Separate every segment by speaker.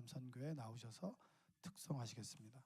Speaker 1: 선교에 나오셔서 특송하시겠습니다.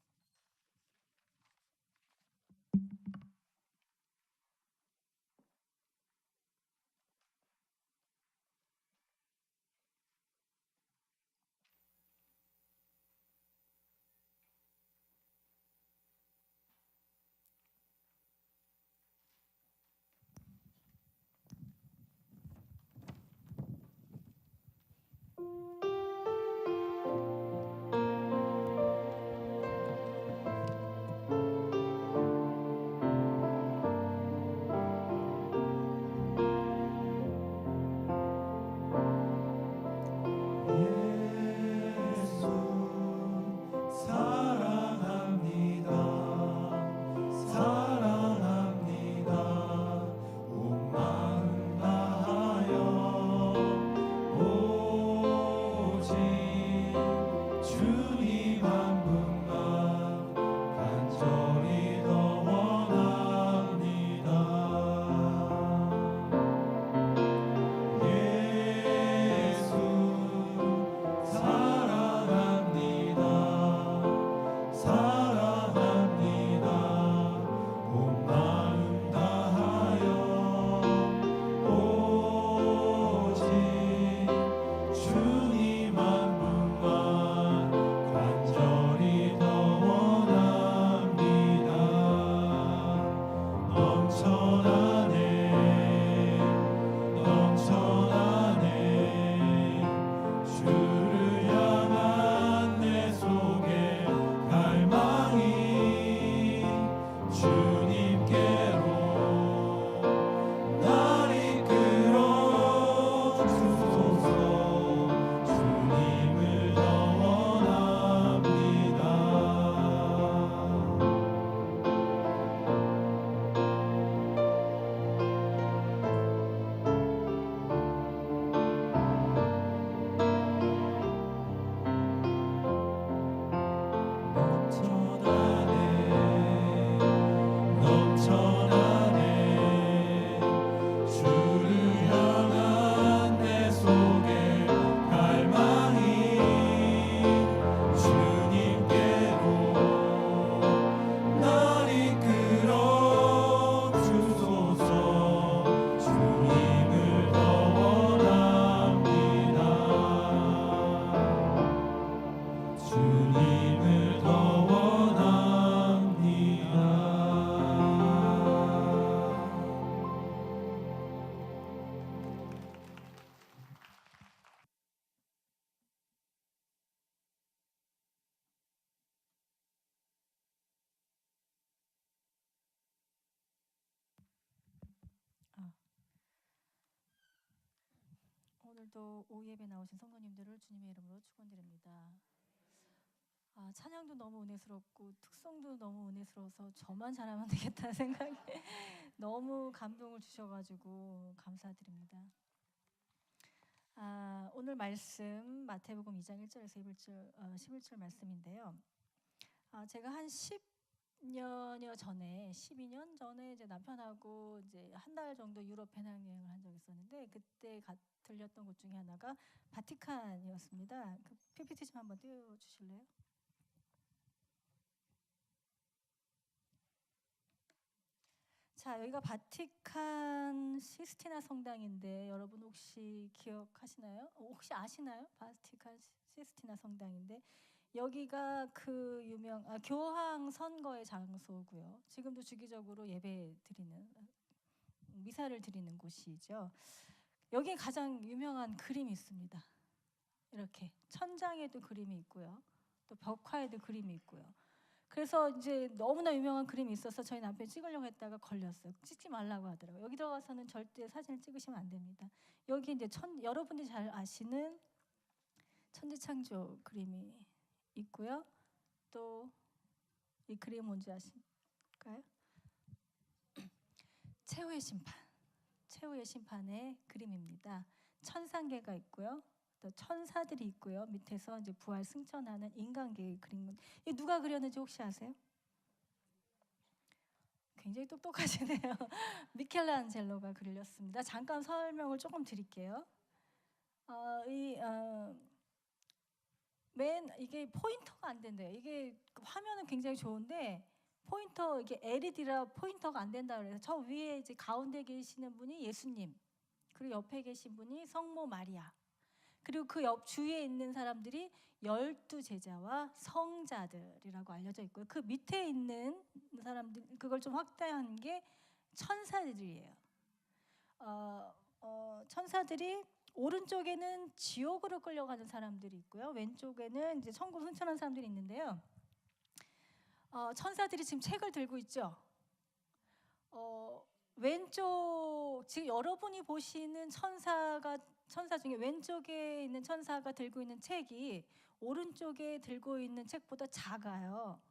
Speaker 2: 오늘도 오후 예배 나오신 성도님들을 주님의 이름으로 축원드립니다. 찬양도 너무 은혜스럽고 특성도 너무 은혜스러워서 저만 잘하면 되겠다는 생각에 너무 감동을 주셔가지고 감사드립니다. 오늘 말씀 마태복음 2장 1절에서 11절 말씀인데요. 제가 한 12년 전에 이제 남편하고 이제 한 달 정도 유럽 배낭여행을 한 적이 있었는데 그때 들렸던 곳 중에 하나가 바티칸이었습니다. 그 PPT 좀 한번 띄워주실래요? 자, 여기가 바티칸 시스티나 성당인데 여러분 혹시 기억하시나요? 혹시 아시나요? 바티칸 시스티나 성당인데 여기가 그 교황 선거의 장소고요. 지금도 주기적으로 미사를 드리는 곳이죠. 여기에 가장 유명한 그림이 있습니다. 이렇게 천장에도 그림이 있고요. 또 벽화에도 그림이 있고요. 그래서 이제 너무나 유명한 그림이 있어서 저희 남편이 찍으려고 했다가 걸렸어요. 찍지 말라고 하더라고요. 여기 들어가서는 절대 사진을 찍으시면 안 됩니다. 여기 이제 여러분들이 잘 아시는 천지창조 그림이 있고요. 또 이 그림 뭔지 아실까요? 최후의 심판의 그림입니다. 천상계가 있고요. 또 천사들이 있고요. 밑에서 이제 부활 승천하는 인간계의 그림. 이 누가 그렸는지 혹시 아세요? 굉장히 똑똑하시네요. 미켈란젤로가 그렸습니다. 잠깐 설명을 조금 드릴게요. 이게 포인터가 안 된대요. 이게 화면은 굉장히 좋은데 포인터, 이게 LED라 포인터가 안 된다 그래서 저 위에 이제 가운데 계시는 분이 예수님, 그리고 옆에 계신 분이 성모 마리아, 그리고 그 옆 주위에 있는 사람들이 12제자와 성자들이라고 알려져 있고요. 그 밑에 있는 사람들, 그걸 좀 확대한 게 천사들이에요. 천사들이 오른쪽에는 지옥으로 끌려가는 사람들이 있고요. 왼쪽에는 이제 천국 승천한 사람들이 있는데요. 천사들이 지금 책을 들고 있죠. 왼쪽, 지금 여러분이 보시는 천사 중에 왼쪽에 있는 천사가 들고 있는 책이 오른쪽에 들고 있는 책보다 작아요.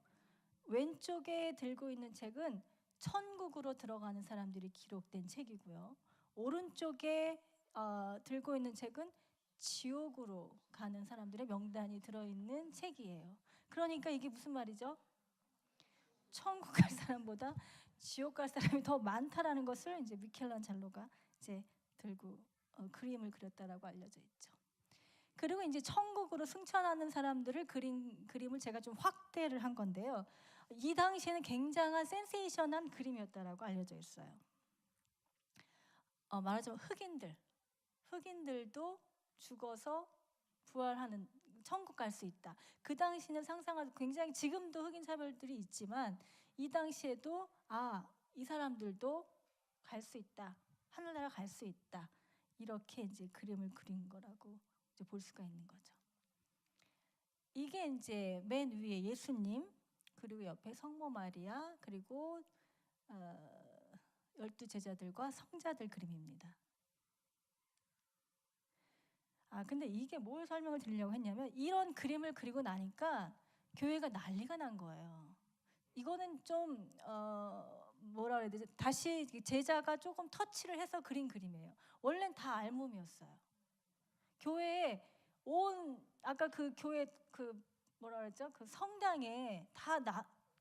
Speaker 2: 왼쪽에 들고 있는 책은 천국으로 들어가는 사람들이 기록된 책이고요. 오른쪽에 들고 있는 책은 지옥으로 가는 사람들의 명단이 들어있는 책이에요. 그러니까 이게 무슨 말이죠? 천국 갈 사람보다 지옥 갈 사람이 더 많다라는 것을 이제 미켈란젤로가 이제 들고 그림을 그렸다라고 알려져 있죠. 그리고 이제 천국으로 승천하는 사람들을 그린 그림을 제가 좀 확대를 한 건데요. 이 당시에는 굉장한 센세이션한 그림이었다라고 알려져 있어요. 말하자면 흑인들도 죽어서 부활하는, 천국 갈 수 있다. 그 당시는 상상할, 굉장히, 지금도 흑인 차별들이 있지만 이 당시에도 이 사람들도 갈 수 있다, 하늘나라 갈 수 있다, 이렇게 이제 그림을 그린 거라고 이제 볼 수가 있는 거죠. 이게 이제 맨 위에 예수님, 그리고 옆에 성모 마리아, 그리고 12제자들과 성자들 그림입니다. 근데 이게 뭘 설명을 드리려고 했냐면, 이런 그림을 그리고 나니까 교회가 난리가 난 거예요. 이거는 좀 뭐라 그래야 되지? 다시 제자가 조금 터치를 해서 그린 그림이에요. 원래는 다 알몸이었어요. 교회에 아까 그 교회 그 뭐라 그랬죠? 그 성당에 다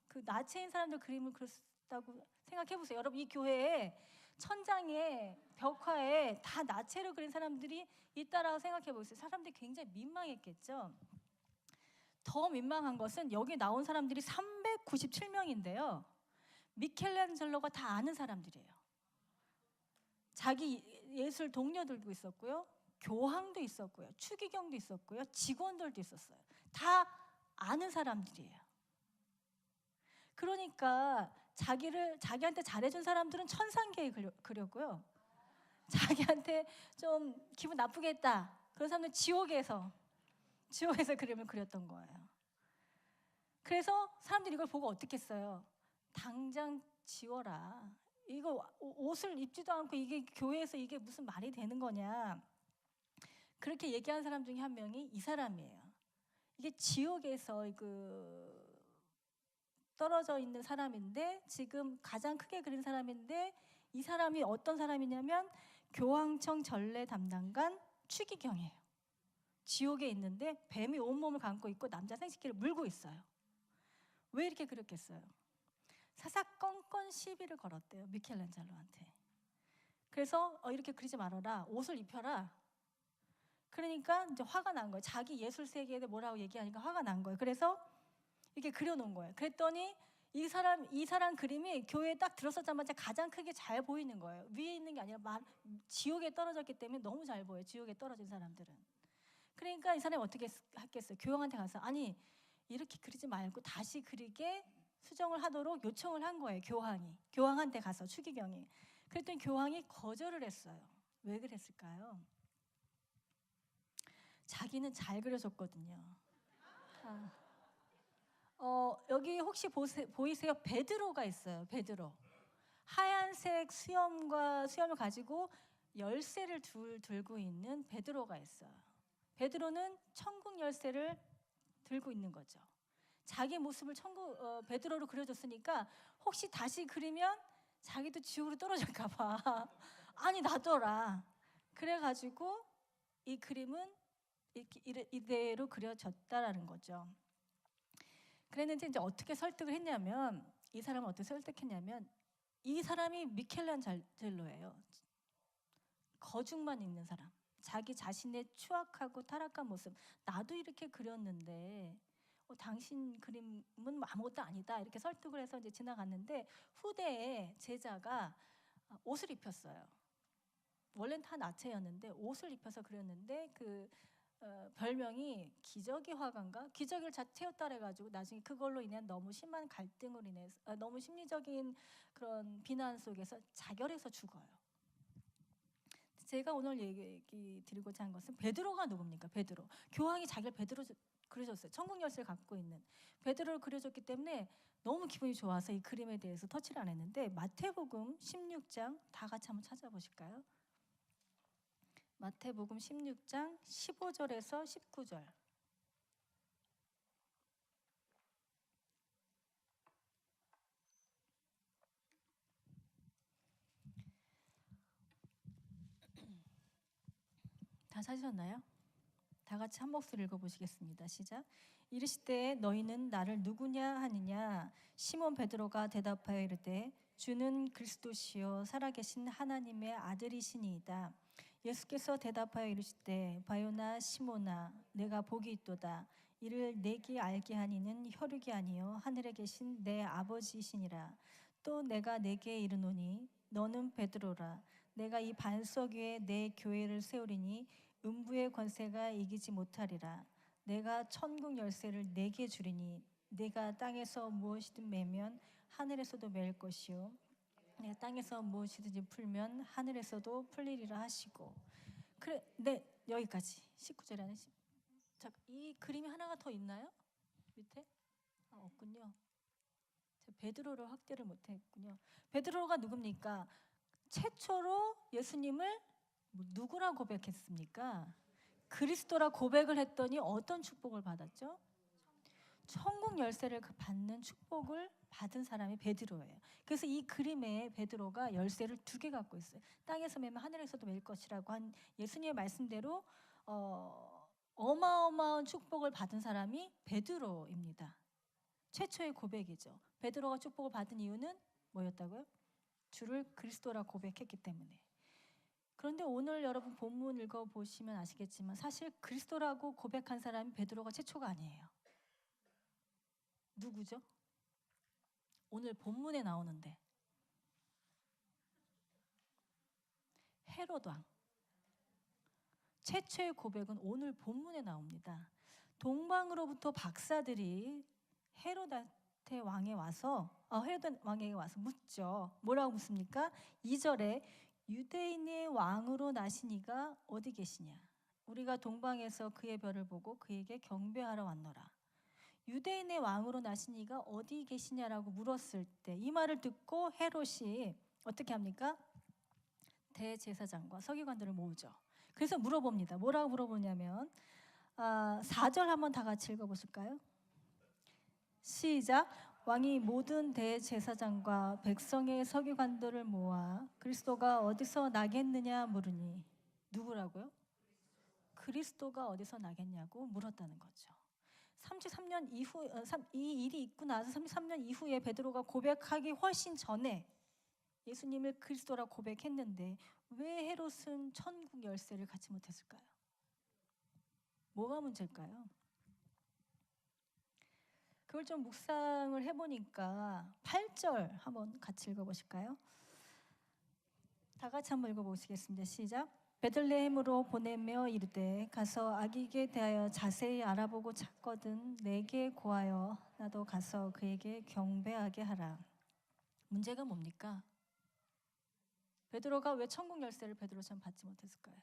Speaker 2: 그 나체인 사람들 그림을 그렸다고 생각해 보세요. 여러분, 이 교회에 천장에, 벽화에 다 나체로 그린 사람들이 있다라고 생각해 보세요. 사람들이 굉장히 민망했겠죠. 더 민망한 것은 여기 나온 사람들이 397명인데요. 미켈란젤로가 다 아는 사람들이에요. 자기 예술 동료들도 있었고요. 교황도 있었고요. 추기경도 있었고요. 직원들도 있었어요. 다 아는 사람들이에요. 그러니까 자기한테 잘해준 사람들은 천상계에 그렸고요. 자기한테 좀 기분 나쁘게 했다, 그런 사람들은 지옥에서 그림을 그렸던 거예요. 그래서 사람들이 이걸 보고 어떻게 했어요? 당장 지워라. 이거 옷을 입지도 않고 이게 교회에서 이게 무슨 말이 되는 거냐. 그렇게 얘기한 사람 중에 한 명이 이 사람이에요. 이게 지옥에서 떨어져 있는 사람인데, 지금 가장 크게 그린 사람인데, 이 사람이 어떤 사람이냐면 교황청 전례 담당관 추기경이에요. 지옥에 있는데 뱀이 온몸을 감고 있고 남자 생식기를 물고 있어요. 왜 이렇게 그렸겠어요? 사사건건 시비를 걸었대요, 미켈란젤로한테. 그래서 이렇게 그리지 말아라, 옷을 입혀라. 그러니까 이제 화가 난 거예요. 자기 예술 세계에 뭐라고 얘기하니까 화가 난 거예요. 그래서 이렇게 그려놓은 거예요. 그랬더니 이 사람 그림이 교회에 딱 들어서자마자 가장 크게 잘 보이는 거예요. 위에 있는 게 아니라 지옥에 떨어졌기 때문에 너무 잘 보여요, 지옥에 떨어진 사람들은. 그러니까 이 사람이 어떻게 했겠어요? 교황한테 가서 이렇게 그리지 말고 다시 그리게 수정을 하도록 요청을 한 거예요, 교황한테 가서, 추기경이. 그랬더니 교황이 거절을 했어요. 왜 그랬을까요? 자기는 잘 그려줬거든요. 여기 혹시 보이세요? 베드로가 있어요. 베드로. 하얀색 수염을 가지고 열쇠를 들고 있는 베드로가 있어요. 베드로는 천국 열쇠를 들고 있는 거죠. 자기 모습을 베드로로 그려줬으니까 혹시 다시 그리면 자기도 지옥으로 떨어질까 봐 아니 놔둬라. 그래가지고 이 그림은 이대로 그려졌다라는 거죠. 그랬는데 이제 어떻게 설득을 했냐면, 이 사람을 어떻게 설득했냐면, 이 사람이 미켈란젤로예요. 거죽만 있는 사람, 자기 자신의 추악하고 타락한 모습, 나도 이렇게 그렸는데 당신 그림은 아무것도 아니다 이렇게 설득을 해서 이제 지나갔는데 후대에 제자가 옷을 입혔어요. 원래는 다 나체였는데 옷을 입혀서 그렸는데 별명이 기저귀 화가인가? 기저귀를 채웠다 해가지고 나중에 그걸로 인한 너무 심한 갈등으로 인해서 너무 심리적인 그런 비난 속에서 자결해서 죽어요. 제가 오늘 얘기 드리고자 한 것은 베드로가 누굽니까? 베드로. 교황이 자기를 베드로 그려줬어요. 천국 열쇠를 갖고 있는 베드로를 그려줬기 때문에 너무 기분이 좋아서 이 그림에 대해서 터치를 안 했는데 마태복음 16장 다 같이 한번 찾아보실까요? 마태복음 16장 15절에서 19절. 다 찾으셨나요? 다 같이 한 목소리 읽어보시겠습니다. 시작. 이르시되 너희는 나를 누구냐 하느냐. 시몬 베드로가 대답하여 이르되 주는 그리스도시요 살아계신 하나님의 아들이시니이다. 예수께서 대답하여 이르시되 바요나 시몬아 내가 복이 있도다. 이를 내게 알게 하니는 혈육이 아니요 하늘에 계신 내 아버지이시니라. 또 내가 내게 이르노니 너는 베드로라. 내가 이 반석 위에 내 교회를 세우리니 음부의 권세가 이기지 못하리라. 내가 천국 열쇠를 내게 주리니 내가 땅에서 무엇이든 매면 하늘에서도 맬 것이요 내가 땅에서 무엇이든지 풀면 하늘에서도 풀리리라 하시고. 그래, 네, 여기까지 19절에 하는. 자, 이 그림이 하나가 더 있나요? 밑에? 없군요. 베드로를 확대를 못했군요. 베드로가 누굽니까? 최초로 예수님을 누구라 고백했습니까? 그리스도라 고백을 했더니 어떤 축복을 받았죠? 천국 열쇠를 받는 축복을 받은 사람이 베드로예요. 그래서 이 그림에 베드로가 열쇠를 2개 갖고 있어요. 땅에서 매면 하늘에서도 맬 것이라고 한 예수님의 말씀대로 어마어마한 축복을 받은 사람이 베드로입니다. 최초의 고백이죠. 베드로가 축복을 받은 이유는 뭐였다고요? 주를 그리스도라 고백했기 때문에. 그런데 오늘 여러분 본문 읽어보시면 아시겠지만 사실 그리스도라고 고백한 사람이 베드로가 최초가 아니에요. 누구죠? 오늘 본문에 나오는데 헤롯 왕. 최초의 고백은 오늘 본문에 나옵니다. 동방으로부터 박사들이 헤롯 왕에게 와서 묻죠. 뭐라고 묻습니까? 2절에 유대인의 왕으로 나시니가 어디 계시냐? 우리가 동방에서 그의 별을 보고 그에게 경배하러 왔노라. 유대인의 왕으로 나시니가 어디 계시냐라고 물었을 때 이 말을 듣고 헤롯이 어떻게 합니까? 대제사장과 서기관들을 모으죠. 그래서 물어봅니다. 뭐라고 물어보냐면 4절 한번 다 같이 읽어보실까요? 시작. 왕이 모든 대제사장과 백성의 서기관들을 모아 그리스도가 어디서 나겠느냐 물으니 누구라고요? 그리스도가 어디서 나겠냐고 물었다는 거죠. 33년 이후 이 일이 있고 나서 33년 이후에 베드로가 고백하기 훨씬 전에 예수님을 그리스도라 고백했는데 왜 헤롯은 천국 열쇠를 갖지 못했을까요? 뭐가 문제일까요? 그걸 좀 묵상을 해보니까 8절 한번 같이 읽어보실까요? 다 같이 한번 읽어보시겠습니다. 시작. 베들레헴으로 보내며 이르되 가서 아기에게 대하여 자세히 알아보고 찾거든 내게 고하여 나도 가서 그에게 경배하게 하라. 문제가 뭡니까? 베드로가 왜 천국 열쇠를 베드로처럼 받지 못했을까요?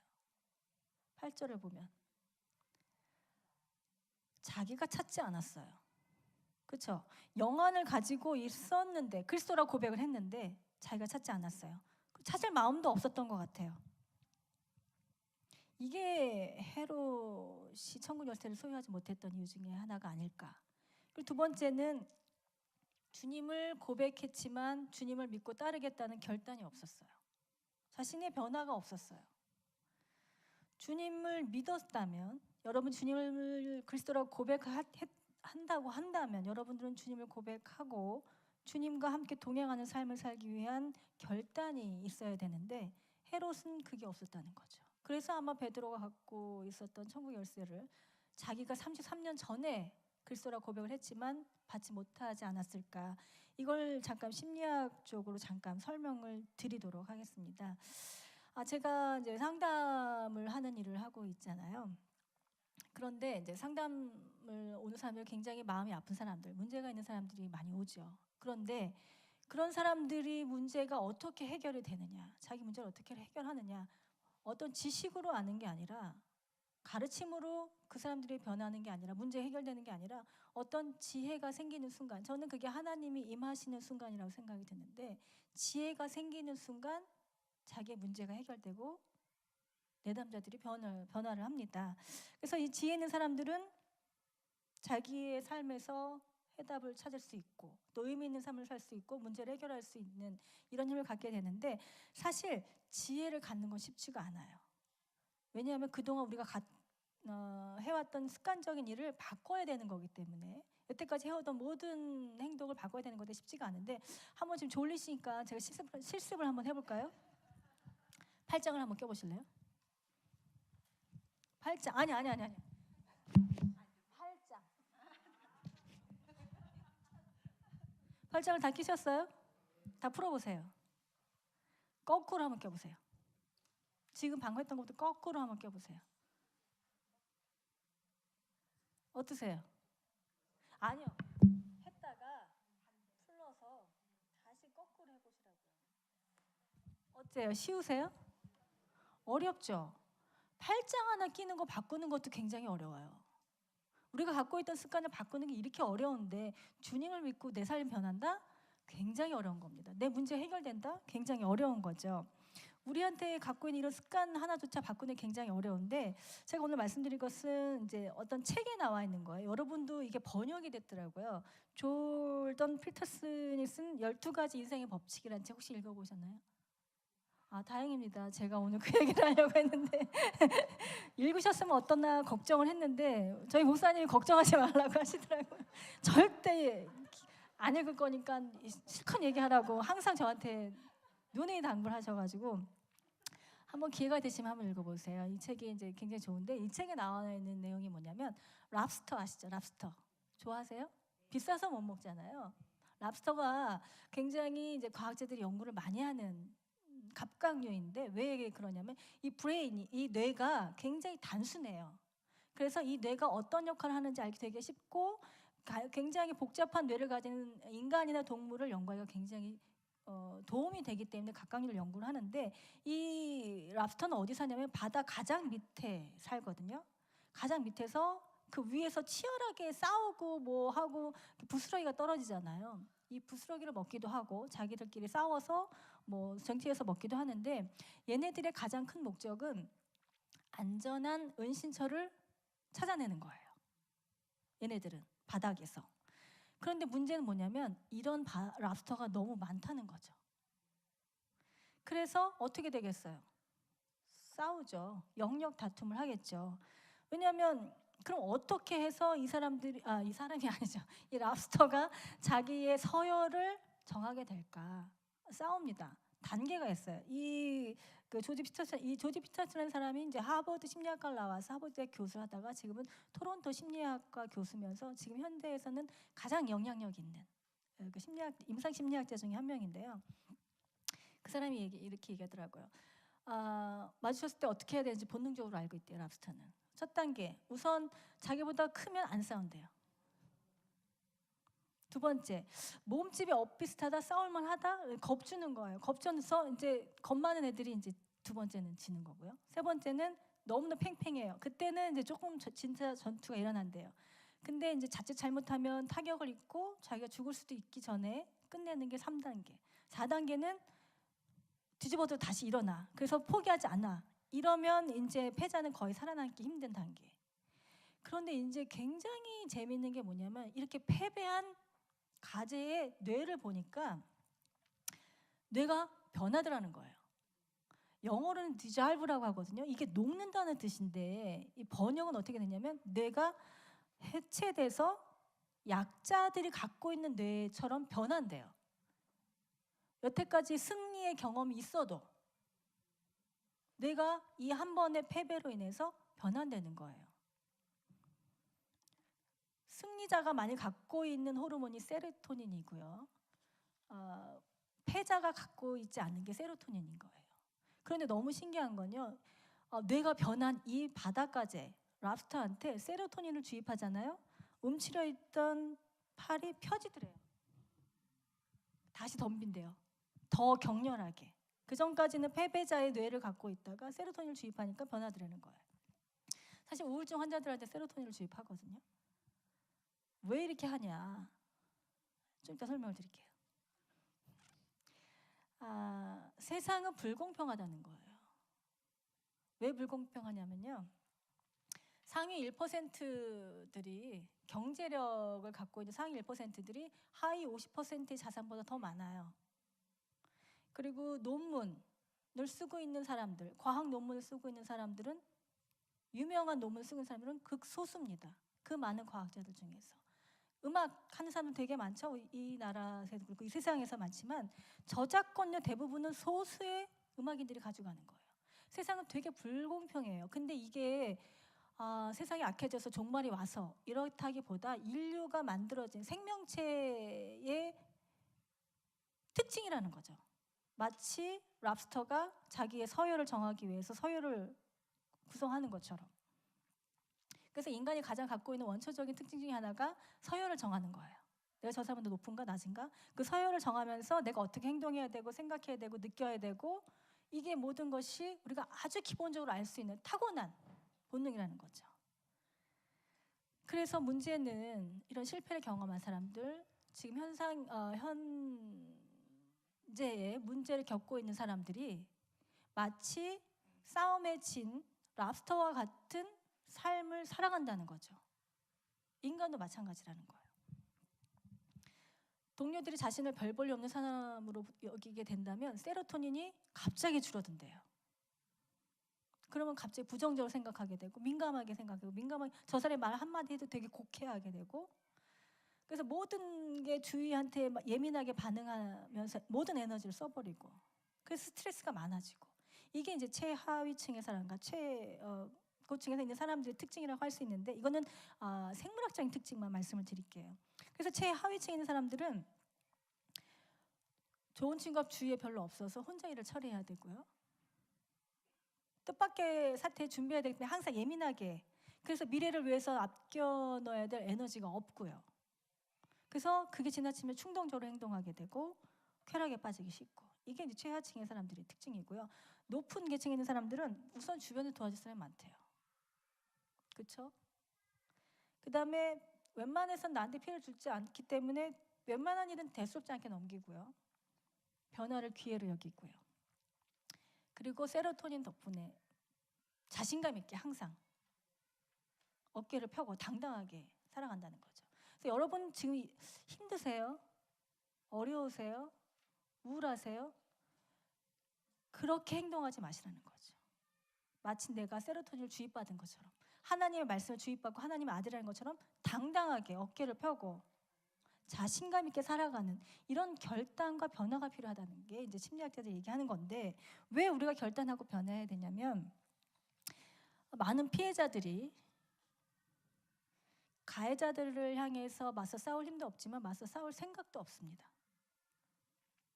Speaker 2: 8절을 보면 자기가 찾지 않았어요. 그렇죠? 영안을 가지고 있었는데 그리스도라 고백을 했는데 자기가 찾지 않았어요. 찾을 마음도 없었던 것 같아요. 이게 헤롯이 천국 열쇠를 소유하지 못했던 이유 중에 하나가 아닐까. 그리고 2번째는 주님을 고백했지만 주님을 믿고 따르겠다는 결단이 없었어요. 자신의 변화가 없었어요. 주님을 믿었다면, 여러분 주님을 그리스도라고 고백한다고 한다면 여러분들은 주님을 고백하고 주님과 함께 동행하는 삶을 살기 위한 결단이 있어야 되는데 헤롯은 그게 없었다는 거죠. 그래서 아마 베드로가 갖고 있었던 천국 열쇠를 자기가 33년 전에 그리스도라 고백을 했지만 받지 못하지 않았을까. 이걸 잠깐 심리학적으로 잠깐 설명을 드리도록 하겠습니다. 제가 이제 상담을 하는 일을 하고 있잖아요. 그런데 이제 상담을 오는 사람들, 굉장히 마음이 아픈 사람들, 문제가 있는 사람들이 많이 오죠. 그런데 그런 사람들이 문제가 어떻게 해결이 되느냐, 자기 문제를 어떻게 해결하느냐, 어떤 지식으로 아는 게 아니라, 가르침으로 그 사람들이 변하는 게 아니라, 문제 해결되는 게 아니라 어떤 지혜가 생기는 순간, 저는 그게 하나님이 임하시는 순간이라고 생각이 드는데, 지혜가 생기는 순간 자기의 문제가 해결되고 내담자들이 변화를 합니다. 그래서 이 지혜 있는 사람들은 자기의 삶에서 해답을 찾을 수 있고 또 의미 있는 삶을 살 수 있고 문제를 해결할 수 있는 이런 힘을 갖게 되는데, 사실 지혜를 갖는 건 쉽지가 않아요. 왜냐하면 그동안 우리가 해왔던 습관적인 일을 바꿔야 되는 거기 때문에, 여태까지 해오던 모든 행동을 바꿔야 되는 건데 쉽지가 않은데, 한번 지금 졸리시니까 제가 실습을 한번 해볼까요? 팔짱을 한번 껴보실래요? 팔짱. 아니. 팔짱을 다 끼셨어요? 다 풀어보세요. 거꾸로 한번 껴보세요. 지금 방금 했던 것도 거꾸로 한번 껴보세요. 어떠세요? 아니요. 했다가 풀러서 다시 거꾸로 해보시라고요. 어때요? 쉬우세요? 어렵죠? 팔짱 하나 끼는 거 바꾸는 것도 굉장히 어려워요. 우리가 갖고 있던 습관을 바꾸는 게 이렇게 어려운데, 주님을 믿고 내 삶이 변한다? 굉장히 어려운 겁니다. 내 문제 해결된다? 굉장히 어려운 거죠. 우리한테 갖고 있는 이런 습관 하나조차 바꾸는 게 굉장히 어려운데, 제가 오늘 말씀드릴 것은 이제 어떤 책에 나와 있는 거예요. 여러분도 이게 번역이 됐더라고요. 졸던 피터슨이 쓴 12가지 인생의 법칙이라는 책 혹시 읽어보셨나요? 다행입니다. 제가 오늘 그 얘기를 하려고 했는데 읽으셨으면 어떠나 걱정을 했는데, 저희 목사님이 걱정하지 말라고 하시더라고요. 절대 안 읽을 거니까 실컷 얘기하라고 항상 저한테 눈에 당부를 하셔가지고, 한번 기회가 되시면 한번 읽어보세요. 이 책이 이제 굉장히 좋은데, 이 책에 나와 있는 내용이 뭐냐면, 랍스터 아시죠? 랍스터 좋아하세요? 비싸서 못 먹잖아요. 랍스터가 굉장히 이제 과학자들이 연구를 많이 하는 갑각류인데, 왜 그러냐면 이 브레인이, 이 뇌가 굉장히 단순해요. 그래서 이 뇌가 어떤 역할을 하는지 알기 되게 쉽고, 굉장히 복잡한 뇌를 가진 인간이나 동물을 연구하기가 굉장히 도움이 되기 때문에 갑각류를 연구를 하는데, 이 랍스터는 어디 사냐면 바다 가장 밑에 살거든요. 가장 밑에서 그 위에서 치열하게 싸우고 뭐 하고 부스러기가 떨어지잖아요. 이 부스러기를 먹기도 하고 자기들끼리 싸워서 뭐 쟁취해서 먹기도 하는데, 얘네들의 가장 큰 목적은 안전한 은신처를 찾아내는 거예요. 얘네들은 바닥에서. 그런데 문제는 뭐냐면, 이런 랍스터가 너무 많다는 거죠. 그래서 어떻게 되겠어요? 싸우죠. 영역 다툼을 하겠죠. 왜냐하면 그럼 어떻게 해서 이 사람이 아니죠. 이 랍스터가 자기의 서열을 정하게 될까? 싸웁니다. 단계가 있어요. 조지 피터슨이라는 사람이 이제 하버드 심리학과를 나와서 하버드대 교수를 하다가 지금은 토론토 심리학과 교수면서 지금 현대에서는 가장 영향력 있는 그 임상 심리학자 중에 한 명인데요. 그 사람이 이렇게 얘기하더라고요. 마주쳤을 때 어떻게 해야 되는지 본능적으로 알고 있대요. 랍스터는. 첫 단계, 우선 자기보다 크면 안 싸운대요. 두 번째, 몸집이 엇비슷하다, 싸울만 하다, 겁주는 거예요. 겁주면서 이제 겁 많은 애들이 이제 두 번째는 지는 거고요. 세 번째는 너무나 팽팽해요. 그때는 이제 조금 진짜 전투가 일어난대요. 근데 이제 자칫 잘못하면 타격을 입고 자기가 죽을 수도 있기 전에 끝내는 게 3단계. 4단계는 뒤집어도 다시 일어나. 그래서 포기하지 않아. 이러면 이제 패자는 거의 살아남기 힘든 단계. 그런데 이제 굉장히 재미있는 게 뭐냐면, 이렇게 패배한 가제의 뇌를 보니까 뇌가 변하더라는 거예요. 영어로는 dissolve라고 하거든요. 이게 녹는다는 뜻인데, 이 번역은 어떻게 되냐면 뇌가 해체돼서 약자들이 갖고 있는 뇌처럼 변한대요. 여태까지 승리의 경험이 있어도 내가 이 한 번의 패배로 인해서 변환되는 거예요. 승리자가 많이 갖고 있는 호르몬이 세로토닌이고요. 패자가 갖고 있지 않은 게 세로토닌인 거예요. 그런데 너무 신기한 건요. 뇌가 변한 이 바닷가재 랍스터한테 세로토닌을 주입하잖아요. 움츠려 있던 팔이 펴지더래요. 다시 덤빈대요. 더 격렬하게. 그 전까지는 패배자의 뇌를 갖고 있다가 세로토닌을 주입하니까 변하더라는 거예요. 사실 우울증 환자들한테 세로토닌을 주입하거든요. 왜 이렇게 하냐? 좀 이따 설명을 드릴게요. 세상은 불공평하다는 거예요. 왜 불공평하냐면요. 상위 1%들이 경제력을 갖고 있는 상위 1%들이 하위 50%의 자산보다 더 많아요. 그리고 논문을 쓰고 있는 사람들, 과학 논문을 쓰고 있는 사람들은 유명한 논문을 쓰고 있는 사람들은 극소수입니다. 그 많은 과학자들 중에서. 음악 하는 사람은 되게 많죠. 이 나라에서도 그렇고 이 세상에서 많지만 저작권료 대부분은 소수의 음악인들이 가져가는 거예요. 세상은 되게 불공평해요. 근데 이게 세상이 악해져서 종말이 와서 이렇다기보다 인류가 만들어진 생명체의 특징이라는 거죠. 마치 랍스터가 자기의 서열을 정하기 위해서 서열을 구성하는 것처럼. 그래서 인간이 가장 갖고 있는 원초적인 특징 중에 하나가 서열을 정하는 거예요. 내가 저 사람보다 높은가 낮은가? 그 서열을 정하면서 내가 어떻게 행동해야 되고 생각해야 되고 느껴야 되고 이게 모든 것이 우리가 아주 기본적으로 알 수 있는 타고난 본능이라는 거죠. 그래서 문제는 이런 실패를 경험한 사람들, 지금 현재의 문제를 겪고 있는 사람들이 마치 싸움에 진 랍스터와 같은 삶을 살아간다는 거죠. 인간도 마찬가지라는 거예요. 동료들이 자신을 별 볼일 없는 사람으로 여기게 된다면 세로토닌이 갑자기 줄어든대요. 그러면 갑자기 부정적으로 생각하게 되고 민감하게 생각하고 저 사람이 말 한마디 해도 되게 곡해하게 되고 그래서 모든 게 주위한테 예민하게 반응하면서 모든 에너지를 써버리고 그래서 스트레스가 많아지고 이게 이제 최하위층의 사람과 최고층에서 있는 사람들의 특징이라고 할 수 있는데 이거는 생물학적인 특징만 말씀을 드릴게요. 그래서 최하위층에 있는 사람들은 좋은 친구가 주위에 별로 없어서 혼자 일을 처리해야 되고요. 뜻밖의 사태에 준비해야 되기 때문에 항상 예민하게 그래서 미래를 위해서 아껴 넣어야 될 에너지가 없고요. 그래서 그게 지나치면 충동적으로 행동하게 되고 쾌락에 빠지기 쉽고 이게 이제 최하층의 사람들의 특징이고요. 높은 계층에 있는 사람들은 우선 주변에 도와줄 사람이 많대요. 그렇죠? 그 다음에 웬만해선 나한테 피해를 주지 않기 때문에 웬만한 일은 대수롭지 않게 넘기고요. 변화를 기회로 여기고요. 그리고 세로토닌 덕분에 자신감 있게 항상 어깨를 펴고 당당하게 살아간다는 거죠. 그래서 여러분 지금 힘드세요? 어려우세요? 우울하세요? 그렇게 행동하지 마시라는 거죠. 마치 내가 세로토닌을 주입받은 것처럼 하나님의 말씀을 주입받고 하나님의 아들이라는 것처럼 당당하게 어깨를 펴고 자신감 있게 살아가는 이런 결단과 변화가 필요하다는 게 이제 심리학자들이 얘기하는 건데 왜 우리가 결단하고 변해야 되냐면 많은 피해자들이 가해자들을 향해서 맞서 싸울 힘도 없지만 맞서 싸울 생각도 없습니다.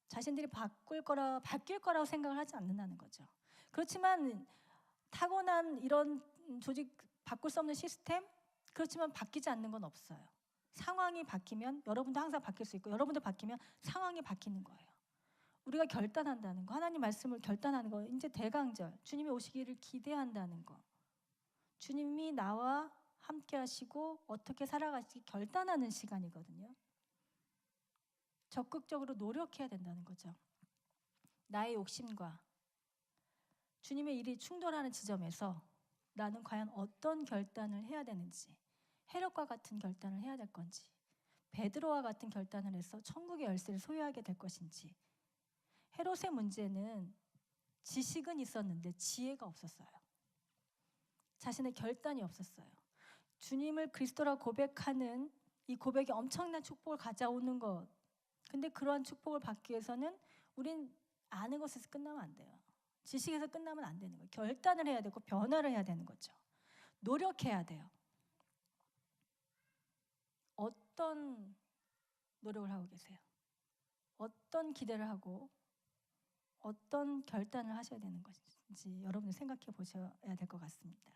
Speaker 2: 자신들이 바뀔 거라고 생각을 하지 않는다는 거죠. 그렇지만 타고난 이런 조직 바꿀 수 없는 시스템 그렇지만 바뀌지 않는 건 없어요. 상황이 바뀌면 여러분도 항상 바뀔 수 있고 여러분도 바뀌면 상황이 바뀌는 거예요. 우리가 결단한다는 거 하나님 말씀을 결단하는 거 이제 대강절 주님이 오시기를 기대한다는 거 주님이 나와 함께 하시고 어떻게 살아가시기 결단하는 시간이거든요. 적극적으로 노력해야 된다는 거죠. 나의 욕심과 주님의 일이 충돌하는 지점에서 나는 과연 어떤 결단을 해야 되는지 헤롯과 같은 결단을 해야 될 건지 베드로와 같은 결단을 해서 천국의 열쇠를 소유하게 될 것인지 헤롯의 문제는 지식은 있었는데 지혜가 없었어요. 자신의 결단이 없었어요. 주님을 그리스도라고 고백하는 이 고백이 엄청난 축복을 가져오는 것 근데 그러한 축복을 받기 위해서는 우린 아는 것에서 끝나면 안 돼요. 지식에서 끝나면 안 되는 거예요. 결단을 해야 되고 변화를 해야 되는 거죠. 노력해야 돼요. 어떤 노력을 하고 계세요? 어떤 기대를 하고 어떤 결단을 하셔야 되는 것인지 여러분이 생각해 보셔야 될 것 같습니다.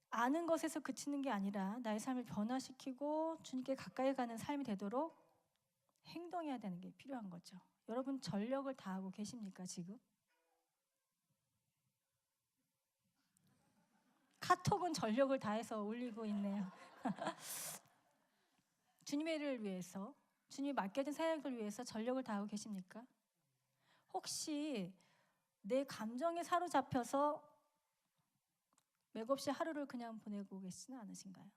Speaker 2: 아는 것에서 그치는 게 아니라 나의 삶을 변화시키고 주님께 가까이 가는 삶이 되도록 행동해야 되는 게 필요한 거죠. 여러분 전력을 다하고 계십니까 지금? 카톡은 전력을 다해서 올리고 있네요. 주님의 일을 위해서, 주님이 맡겨진 사역을 위해서 전력을 다하고 계십니까? 혹시 내 감정에 사로잡혀서 맥없이 하루를 그냥 보내고 계시지는 않으신가요?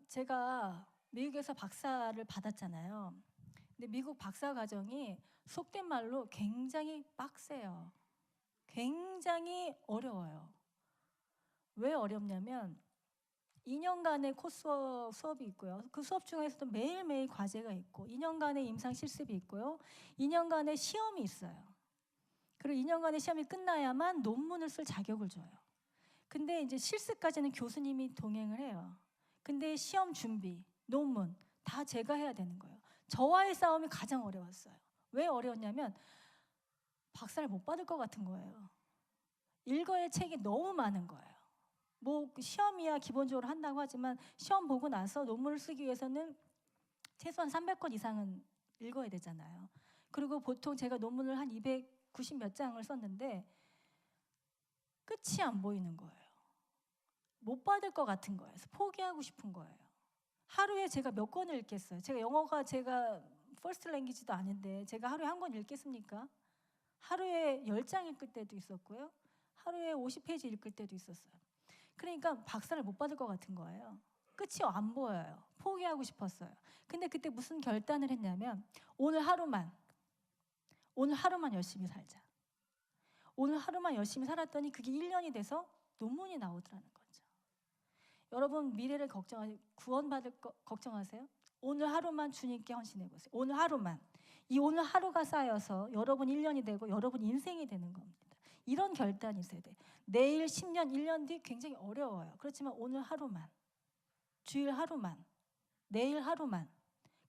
Speaker 2: 제가 미국에서 박사를 받았잖아요. 근데 미국 박사 과정이 속된 말로 굉장히 빡세요. 굉장히 어려워요. 왜 어렵냐면 2년간의 코스 수업이 있고요. 그 수업 중에서도 매일매일 과제가 있고 2년간의 임상 실습이 있고요. 2년간의 시험이 있어요. 그리고 2년간의 시험이 끝나야만 논문을 쓸 자격을 줘요. 근데 이제 실습까지는 교수님이 동행을 해요. 근데 시험 준비, 논문 다 제가 해야 되는 거예요. 저와의 싸움이 가장 어려웠어요. 왜 어려웠냐면 박사를 못 받을 것 같은 거예요. 읽어야 할 책이 너무 많은 거예요. 뭐 시험이야 기본적으로 한다고 하지만 시험 보고 나서 논문을 쓰기 위해서는 최소한 300권 이상은 읽어야 되잖아요. 그리고 보통 제가 논문을 한 290 몇 장을 썼는데 끝이 안 보이는 거예요. 못 받을 것 같은 거예요. 그래서 포기하고 싶은 거예요. 하루에 제가 몇 권을 읽겠어요. 제가 영어가 제가 퍼스트 랭귀지도 아닌데 제가 하루에 한 권 읽겠습니까? 하루에 10장 읽을 때도 있었고요. 하루에 50페이지 읽을 때도 있었어요. 그러니까 박사를 못 받을 것 같은 거예요. 끝이 안 보여요. 포기하고 싶었어요. 근데 그때 무슨 결단을 했냐면 오늘 하루만 열심히 살자. 오늘 하루만 열심히 살았더니 그게 1년이 돼서 논문이 나오더라는 거죠. 여러분 미래를 구원받을 거 걱정하세요? 오늘 하루만 주님께 헌신해 보세요. 오늘 하루만. 이 오늘 하루가 쌓여서 여러분 1년이 되고 여러분 인생이 되는 겁니다. 이런 결단이 있어야 돼요. 내일 10년, 1년 뒤 굉장히 어려워요. 그렇지만 오늘 하루만, 주일 하루만, 내일 하루만,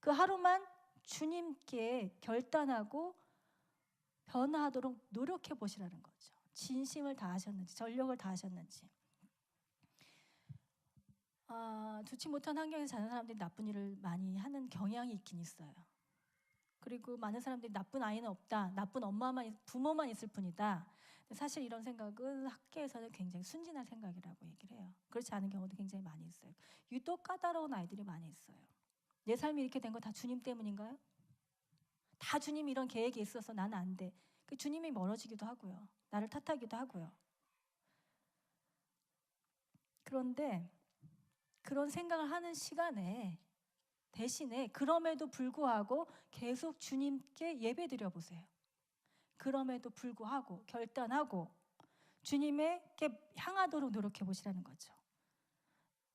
Speaker 2: 그 하루만 주님께 결단하고 변화하도록 노력해 보시라는 거죠. 진심을 다하셨는지, 전력을 다하셨는지. 좋지 못한 환경에서 자는 사람들이 나쁜 일을 많이 하는 경향이 있긴 있어요. 그리고 많은 사람들이 나쁜 아이는 없다, 나쁜 부모만 있을 뿐이다. 사실 이런 생각은 학계에서는 굉장히 순진한 생각이라고 얘기를 해요. 그렇지 않은 경우도 굉장히 많이 있어요. 유독 까다로운 아이들이 많이 있어요. 내 삶이 이렇게 된 거 다 주님 때문인가요? 다 주님이 이런 계획이 있어서 나는 안 돼. 그 주님이 멀어지기도 하고요. 나를 탓하기도 하고요. 그런데 그런 생각을 하는 시간에 대신에 그럼에도 불구하고 계속 주님께 예배드려 보세요. 그럼에도 불구하고 결단하고 주님에게 향하도록 노력해 보시라는 거죠.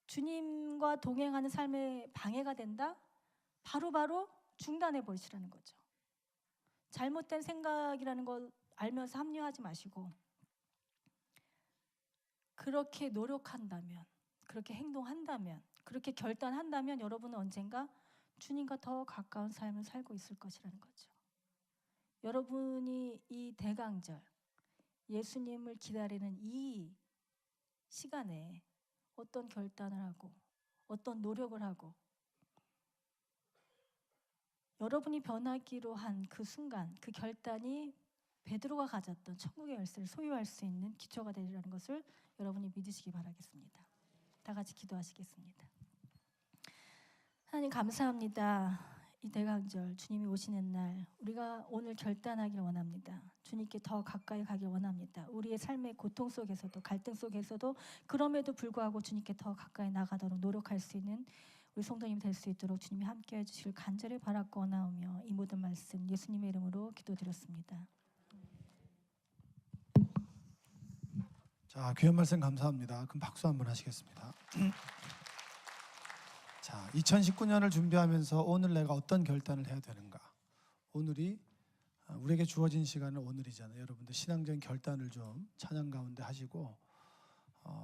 Speaker 2: 주님과 동행하는 삶에 방해가 된다? 바로바로 중단해 버리시라는 거죠. 잘못된 생각이라는 걸 알면서 합리화하지 마시고 그렇게 노력한다면, 그렇게 행동한다면, 그렇게 결단한다면 여러분은 언젠가 주님과 더 가까운 삶을 살고 있을 것이라는 거죠. 여러분이 이 대강절, 예수님을 기다리는 이 시간에 어떤 결단을 하고 어떤 노력을 하고 여러분이 변하기로 한 그 순간, 그 결단이 베드로가 가졌던 천국의 열쇠를 소유할 수 있는 기초가 되리라는 것을 여러분이 믿으시기 바라겠습니다. 다 같이 기도하시겠습니다. 하나님 감사합니다. 이 대강절 주님이 오시는 날 우리가 오늘 결단하기를 원합니다. 주님께 더 가까이 가길 원합니다. 우리의 삶의 고통 속에서도 갈등 속에서도 그럼에도 불구하고 주님께 더 가까이 나가도록 노력할 수 있는 우리 성도님 될 수 있도록 주님이 함께해 주시길 간절히 바라고 원하오며 이 모든 말씀 예수님의 이름으로 기도드렸습니다.
Speaker 1: 자, 귀한 말씀 감사합니다. 그럼 박수 한번 하시겠습니다. 자, 2019년을 준비하면서 오늘 내가 어떤 결단을 해야 되는가? 오늘이 우리에게 주어진 시간은 오늘이잖아요. 여러분들 신앙적인 결단을 좀 찬양 가운데 하시고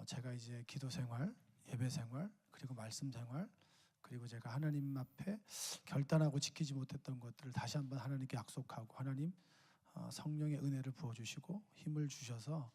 Speaker 1: 제가 이제 기도 생활, 예배 생활, 그리고 말씀 생활, 그리고 제가 하나님 앞에 결단하고 지키지 못했던 것들을 다시 한번 하나님께 약속하고 하나님 성령의 은혜를 부어주시고 힘을 주셔서